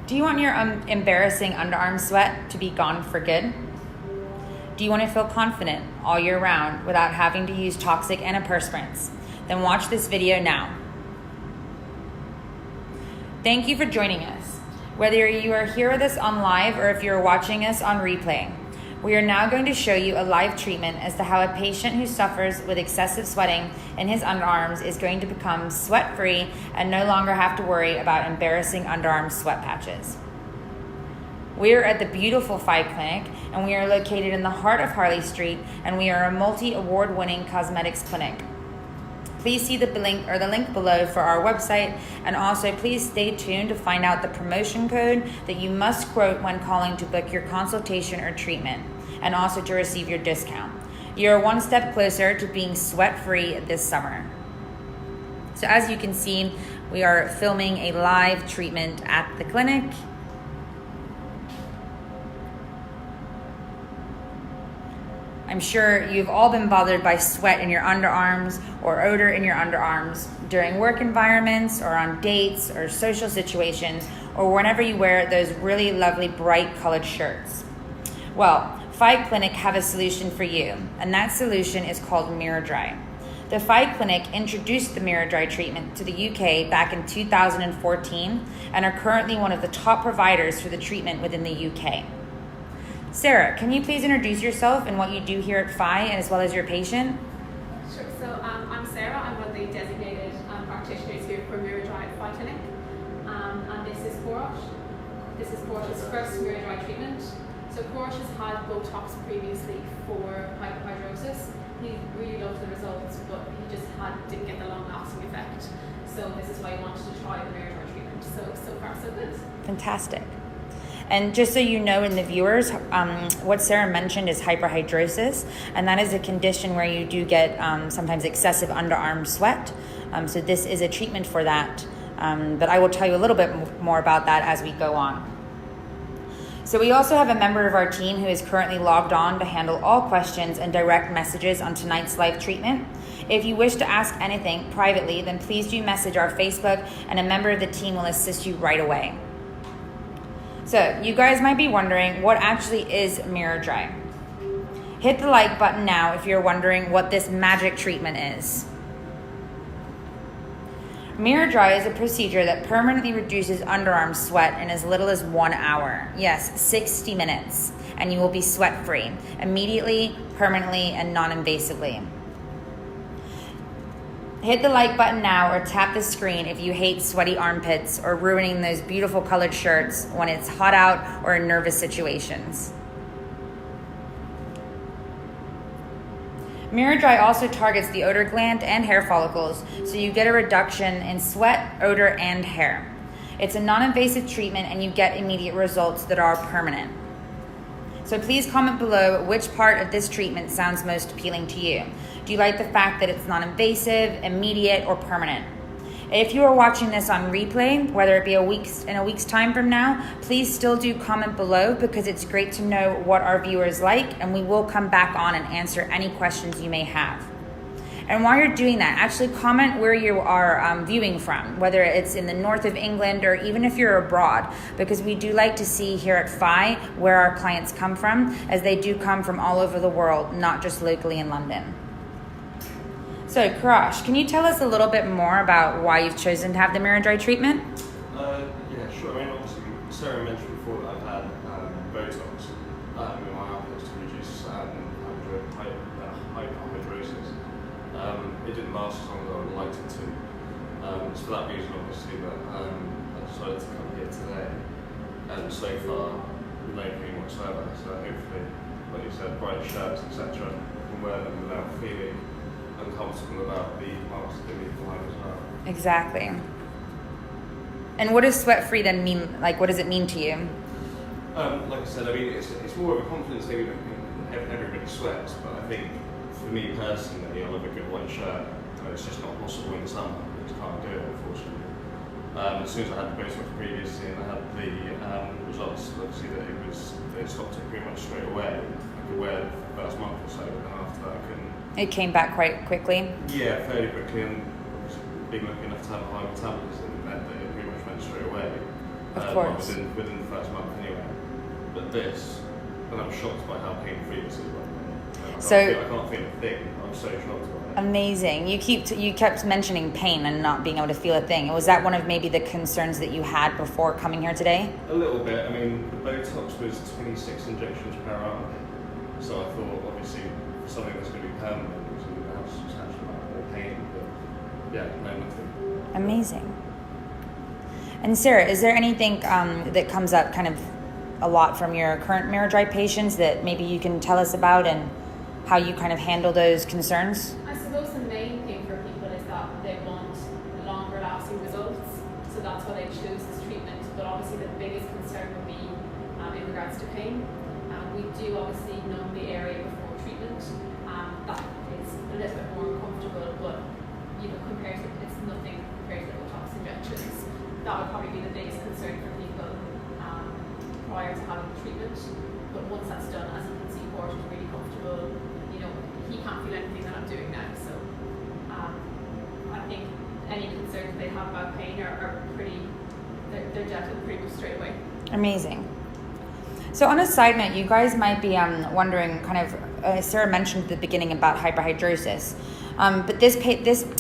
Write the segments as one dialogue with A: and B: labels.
A: Do you want your embarrassing underarm sweat to be gone for good? Do you want to feel confident all year round without having to use toxic antiperspirants? Then watch this video now. Thank you for joining us. Whether you are here with us on live or if you're watching us on replay, we are now going to show you a live treatment as to how a patient who suffers with excessive sweating in his underarms is going to become sweat-free and no longer have to worry about embarrassing underarm sweat patches. We are at the beautiful PHI Clinic, and we are located in the heart of Harley Street, and we are a multi-award-winning cosmetics clinic. Please see the link below for our website, and also please stay tuned to find out the promotion code that you must quote when calling to book your consultation or treatment, and also to receive your discount. You're one step closer to being sweat-free this summer. So as you can see, we are filming a live treatment at the clinic. I'm sure you've all been bothered by sweat in your underarms or odor in your underarms during work environments or on dates or social situations or whenever you wear those really lovely bright colored shirts. Well, PHI Clinic have a solution for you, and that solution is called miraDry. The PHI Clinic introduced the miraDry treatment to the UK back in 2014 and are currently one of the top providers for the treatment within the UK. Sarah, can you please introduce yourself and what you do here at PHI as well as your patient?
B: Sure. So I'm Sarah. I'm one of the designated practitioners here for miraDry at PHI Clinic. And this is Korosh. This is Korosh's first miraDry treatment. So Korosh has had Botox previously for hyperhidrosis. He really loved the results, but he just didn't get the long-lasting effect. So this is why he wanted to try the miraDry treatment. So far, so good.
A: Fantastic. And just so you know, in the viewers, what Sarah mentioned is hyperhidrosis, and that is a condition where you do get sometimes excessive underarm sweat. So this is a treatment for that, but I will tell you a little bit more about that as we go on. So we also have a member of our team who is currently logged on to handle all questions and direct messages on tonight's live treatment. If you wish to ask anything privately, then please do message our Facebook, and a member of the team will assist you right away. So you guys might be wondering, what actually is miraDry? Hit the like button now if you're wondering what this magic treatment is. miraDry is a procedure that permanently reduces underarm sweat in as little as 1 hour. Yes, 60 minutes, and you will be sweat-free immediately, permanently, and non-invasively. Hit the like button now or tap the screen if you hate sweaty armpits or ruining those beautiful colored shirts when it's hot out or in nervous situations. miraDry also targets the odor gland and hair follicles, so you get a reduction in sweat, odor, and hair. It's a non-invasive treatment and you get immediate results that are permanent. So please comment below which part of this treatment sounds most appealing to you. Do you like the fact that it's non-invasive, immediate, or permanent? If you are watching this on replay, whether it be in a week's time from now, please still do comment below, because it's great to know what our viewers like, and we will come back on and answer any questions you may have. And while you're doing that, actually comment where you are viewing from, whether it's in the north of England or even if you're abroad, because we do like to see here at PHI where our clients come from, as they do come from all over the world, not just locally in London. So, Korosh, can you tell us a little bit more about why you've chosen to have the miraDry treatment?
C: Yeah, sure. I mean, obviously, Sarah mentioned before that I've had Botox in my armpits to reduce hyperhidrosis. It didn't last as long as I would have liked it to. It's for that reason, obviously, that I decided to come here today. And so far, no pain whatsoever. So hopefully, like you said, bright shirts, etc., can wear them without feeling uncomfortable about the mask that we behind as well.
A: Exactly. And what does sweat-free then mean? Like, what does it mean to you?
C: Like I said, I mean, it's more of a confidence thing. Everybody sweats, but I think for me personally, I love a good white shirt. It's just not possible in the summer. I just can't do it, unfortunately. As soon as I had the Botox previously and I had the results, obviously that it stopped it pretty much straight away. I could wear it for the first month or so, but then after that I couldn't.
A: It came back quite quickly?
C: Yeah, fairly quickly, and being lucky enough to have a high metabolism meant that it pretty much went straight away.
A: course.
C: Within the first month anyway. But this, and I'm shocked by how pain-free this is. I can't feel a thing. I'm so shocked by it.
A: Amazing. You kept mentioning pain and not being able to feel a thing. Was that one of maybe the concerns that you had before coming here today?
C: A little bit. I mean, the Botox was 26 injections per hour. So I thought, obviously, for something that's going to be permanent, it's going to have substantial amount more pain. But yeah, no, nothing.
A: Amazing. And Sarah, is there anything that comes up kind of a lot from your current miraDry patients that maybe you can tell us about and how you kind of handle those concerns?
B: I suppose the main thing for people is that they want longer lasting results, so that's why they choose this treatment. But obviously the biggest concern would be in regards to pain. We do obviously numb the area before treatment. That is a little bit more comfortable, but compared to, it's nothing compared to the Botox injections. That would probably be the biggest concern for people prior to having the treatment. But once that's done, as you can see, Porsche is really comfortable. He can't feel anything that I'm doing now. So I think any concerns they have about pain are pretty, they're dealt with pretty much straight away.
A: Amazing. So on a side note, you guys might be wondering, kind of, Sarah mentioned at the beginning about hyperhidrosis. But this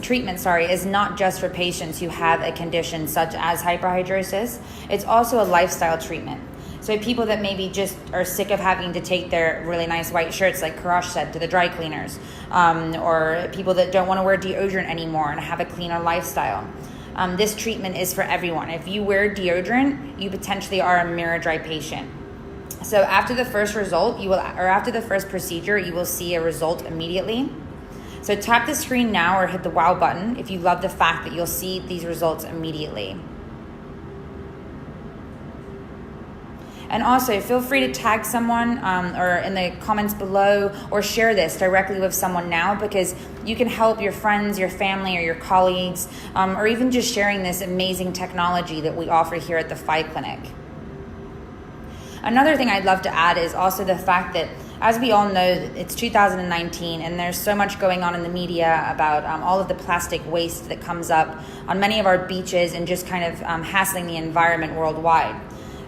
A: treatment, is not just for patients who have a condition such as hyperhidrosis. It's also a lifestyle treatment. So people that maybe just are sick of having to take their really nice white shirts, like Karash said, to the dry cleaners, or people that don't want to wear deodorant anymore and have a cleaner lifestyle. This treatment is for everyone. If you wear deodorant, you potentially are a miraDry patient. So after the first after the first procedure, you will see a result immediately. So tap the screen now or hit the wow button if you love the fact that you'll see these results immediately. And also, feel free to tag someone or in the comments below, or share this directly with someone now, because you can help your friends, your family, or your colleagues, or even just sharing this amazing technology that we offer here at the PHI Clinic. Another thing I'd love to add is also the fact that, as we all know, it's 2019 and there's so much going on in the media about all of the plastic waste that comes up on many of our beaches and just kind of hassling the environment worldwide.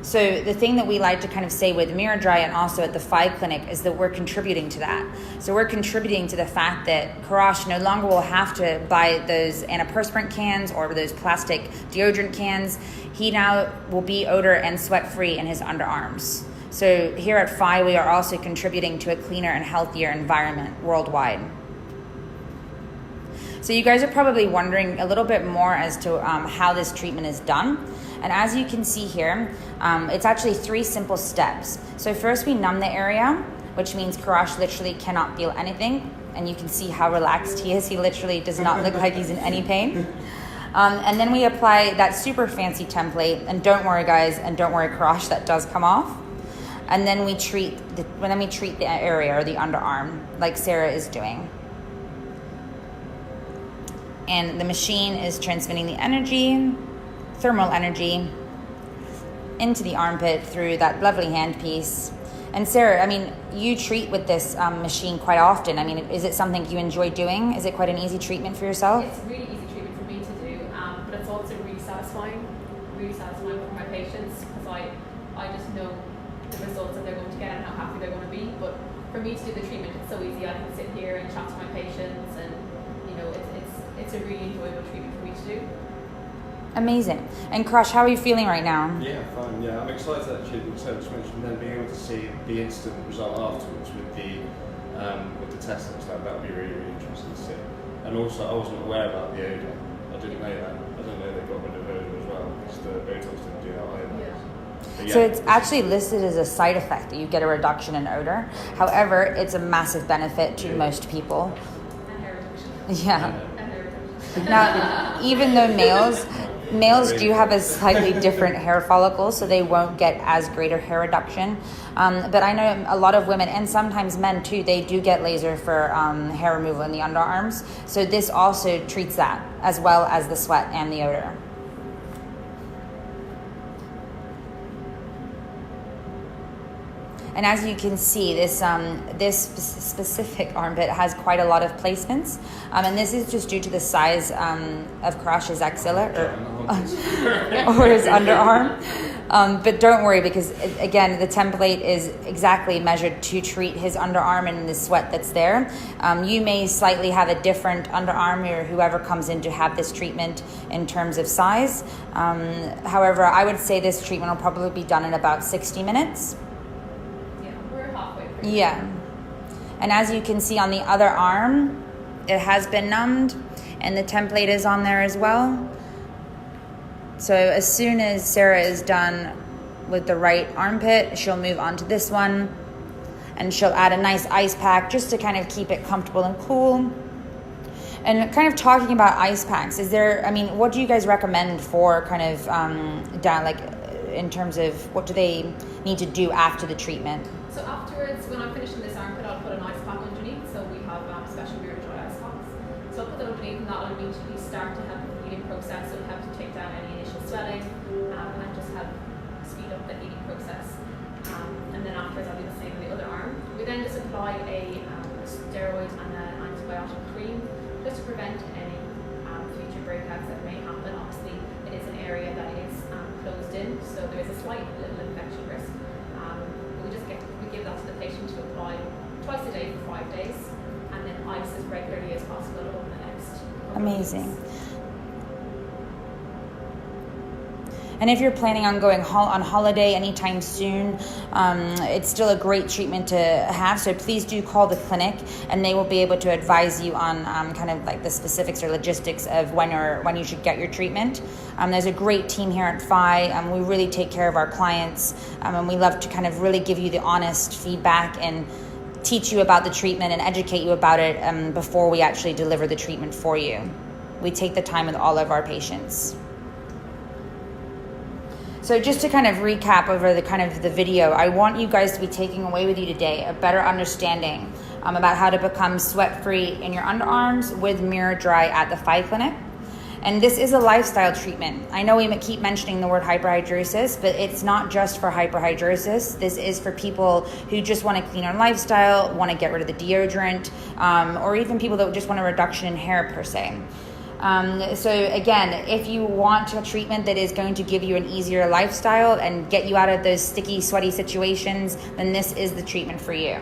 A: So the thing that we like to kind of say with miraDry and also at the PHI Clinic is that we're contributing to that. So we're contributing to the fact that Karash no longer will have to buy those antiperspirant cans or those plastic deodorant cans. He now will be odor and sweat free in his underarms. So here at PHI, we are also contributing to a cleaner and healthier environment worldwide. So you guys are probably wondering a little bit more as to how this treatment is done. And as you can see here, it's actually 3 simple steps. So first we numb the area, which means Karash literally cannot feel anything. And you can see how relaxed he is. He literally does not look like he's in any pain. And then we apply that super fancy template. And don't worry guys, and don't worry Karash, that does come off. And then we treat the area or the underarm like Sarah is doing. And the machine is transmitting the energy, thermal energy, into the armpit through that lovely handpiece. And Sarah, I mean, you treat with this machine quite often. I mean, is it something you enjoy doing? Is it quite an easy treatment for yourself?
B: It's a really easy treatment for me to do, but it's also really satisfying for my patients, because I just know the results that they're going to get and how happy they're going to be. But for me to do the treatment, it's so easy. I can sit here and chat to my patients, and it's a really enjoyable treatment for me to do.
A: Amazing. And Karash, how are you feeling right now?
C: Yeah, fine. Yeah, I'm excited actually. So just mentioned then being able to see the instant result afterwards with the test and stuff. That would be really, really interesting to see. And also, I wasn't aware about the odor. I didn't know that. I didn't know they got rid of odor as well, because the Botox didn't do that either.
B: Yeah.
A: So it's actually listed as a side effect that you get a reduction in odor. However, it's a massive benefit to most people.
B: And hair reduction.
A: Yeah.
B: And hair reduction.
A: Now, even though males do have a slightly different hair follicle, so they won't get as great a hair reduction. But I know a lot of women, and sometimes men too, they do get laser for hair removal in the underarms. So this also treats that, as well as the sweat and the odor. And as you can see, this specific armpit has quite a lot of placements, and this is just due to the size of Karash's axilla or his underarm. But don't worry, because again, the template is exactly measured to treat his underarm and the sweat that's there. You may slightly have a different underarm, or whoever comes in to have this treatment in terms of size. However, I would say this treatment will probably be done in about 60 minutes. Yeah. And as you can see on the other arm, it has been numbed, and the template is on there as well. So as soon as Sarah is done with the right armpit, she'll move on to this one, and she'll add a nice ice pack just to kind of keep it comfortable and cool. And kind of talking about ice packs, what do you guys recommend for kind of in terms of what do they need to do after the treatment?
B: So afterwards, when I'm finishing this armpit, I'll put an ice pack underneath. So we have special miraDry ice packs. So I'll put that underneath, and that'll immediately start to help the healing process. It'll help to take down any initial swelling and just help speed up the healing process. And then afterwards, I'll do the same with the other arm. We then just apply a steroid and an antibiotic cream just to prevent any future breakouts that may happen. Obviously, it is an area that is closed in, so there is a slight little infection risk. We give that to the patient to apply twice a day for 5 days, and then ice as regularly as possible over the next couple
A: Amazing.
B: of weeks.
A: And if you're planning on going on holiday anytime soon, it's still a great treatment to have. So please do call the clinic, and they will be able to advise you on kind of like the specifics or logistics of when you should get your treatment. There's a great team here at PHI. We really take care of our clients, and we love to kind of really give you the honest feedback and teach you about the treatment and educate you about it before we actually deliver the treatment for you. We take the time with all of our patients. So just to kind of recap over the video, I want you guys to be taking away with you today a better understanding about how to become sweat-free in your underarms with miraDry at the PHI Clinic. And this is a lifestyle treatment. I know we keep mentioning the word hyperhidrosis, but it's not just for hyperhidrosis. This is for people who just want a cleaner lifestyle, want to get rid of the deodorant, or even people that just want a reduction in hair per se. So again, if you want a treatment that is going to give you an easier lifestyle and get you out of those sticky, sweaty situations, then this is the treatment for you.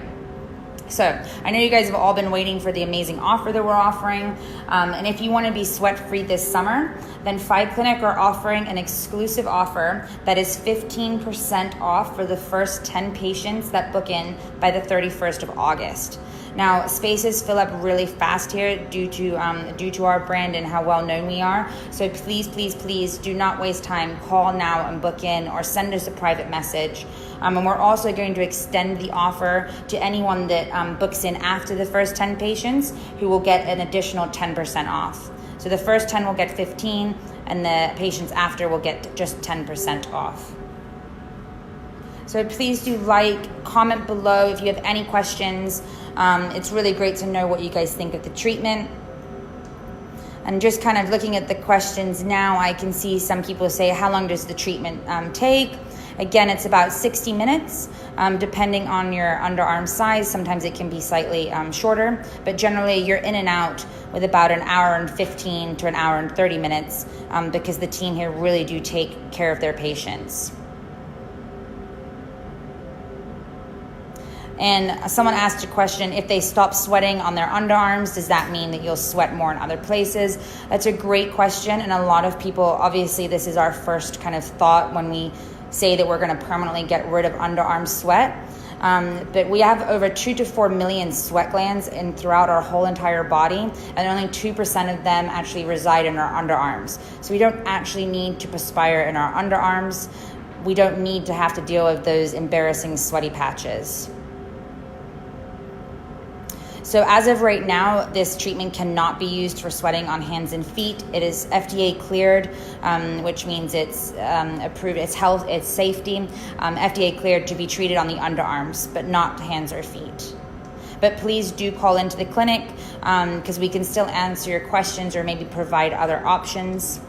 A: So I know you guys have all been waiting for the amazing offer that we're offering. And if you want to be sweat-free this summer, then PHI Clinic are offering an exclusive offer that is 15% off for the first 10 patients that book in by the 31st of August. Now, spaces fill up really fast here due to our brand and how well known we are. So please, please, please do not waste time. Call now and book in, or send us a private message. And we're also going to extend the offer to anyone that books in after the first 10 patients, who will get an additional 10% off. So the first 10 will get 15, and the patients after will get just 10% off. So please do comment below if you have any questions. It's really great to know what you guys think of the treatment. And just kind of looking at the questions now, I can see some people say, how long does the treatment take? Again, it's about 60 minutes, depending on your underarm size. Sometimes it can be slightly shorter, but generally you're in and out with about an hour and 15 to an hour and 30 minutes because the team here really do take care of their patients. And someone asked a question, if they stop sweating on their underarms, does that mean that you'll sweat more in other places? That's a great question, and a lot of people, obviously this is our first kind of thought when we say that we're going to permanently get rid of underarm sweat. But we have over 2 to 4 million sweat glands throughout our whole entire body, and only 2% of them actually reside in our underarms. So we don't actually need to perspire in our underarms. We don't need to have to deal with those embarrassing sweaty patches. So as of right now, this treatment cannot be used for sweating on hands and feet. It is FDA cleared, which means it's approved, it's health, it's safety, FDA cleared to be treated on the underarms, but not hands or feet. But please do call into the clinic because we can still answer your questions or maybe provide other options.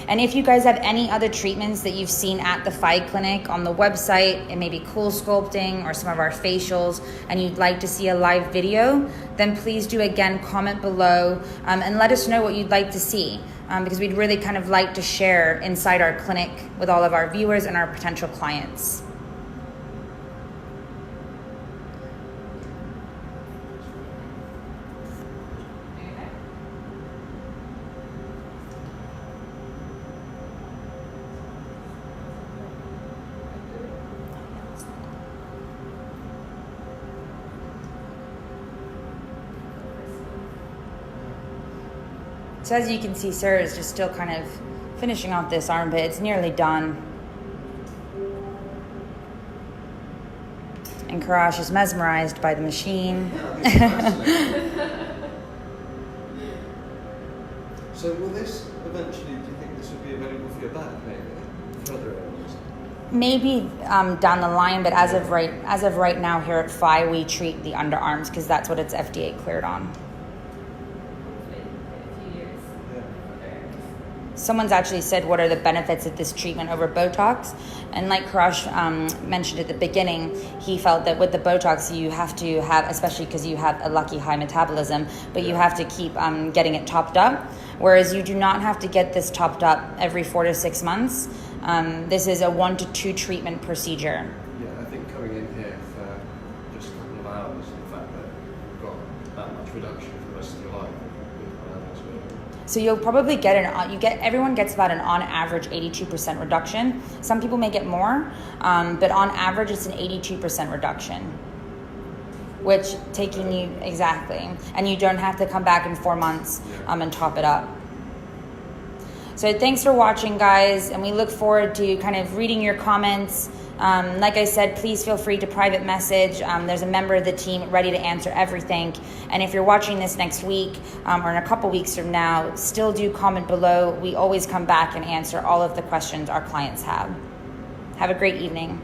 A: And if you guys have any other treatments that you've seen at the PHI Clinic on the website, it may be cool sculpting or some of our facials, and you'd like to see a live video, then please do again comment below and let us know what you'd like to see, because we'd really kind of like to share inside our clinic with all of our viewers and our potential clients. So as you can see, Sarah is just still kind of finishing off this armpit. It's nearly done. And Karash is mesmerized by the machine.
D: So will this eventually, do you think this would be available for your back, maybe? For other areas?
A: Maybe down the line, but as of right now here at PHI, we treat the underarms because that's what it's FDA cleared on. Someone's actually said, what are the benefits of this treatment over Botox? And like Karash mentioned at the beginning, he felt that with the Botox, you have to have, especially because you have a lucky high metabolism, but you have to keep getting it topped up. Whereas you do not have to get this topped up every 4 to 6 months. This is a 1 to 2 treatment procedure.
D: Yeah, I think coming in here for just a couple of hours, the fact that you've got that much reduction for the rest of your life,
A: so you'll probably everyone gets about an on average 82% reduction. Some people may get more, but on average it's an 82% reduction, which taking you, exactly, and you don't have to come back in 4 months and top it up. So thanks for watching, guys, and we look forward to kind of reading your comments. Like I said, please feel free to private message. There's a member of the team ready to answer everything. And if you're watching this next week or in a couple weeks from now, still do comment below. We always come back and answer all of the questions our clients have. Have a great evening.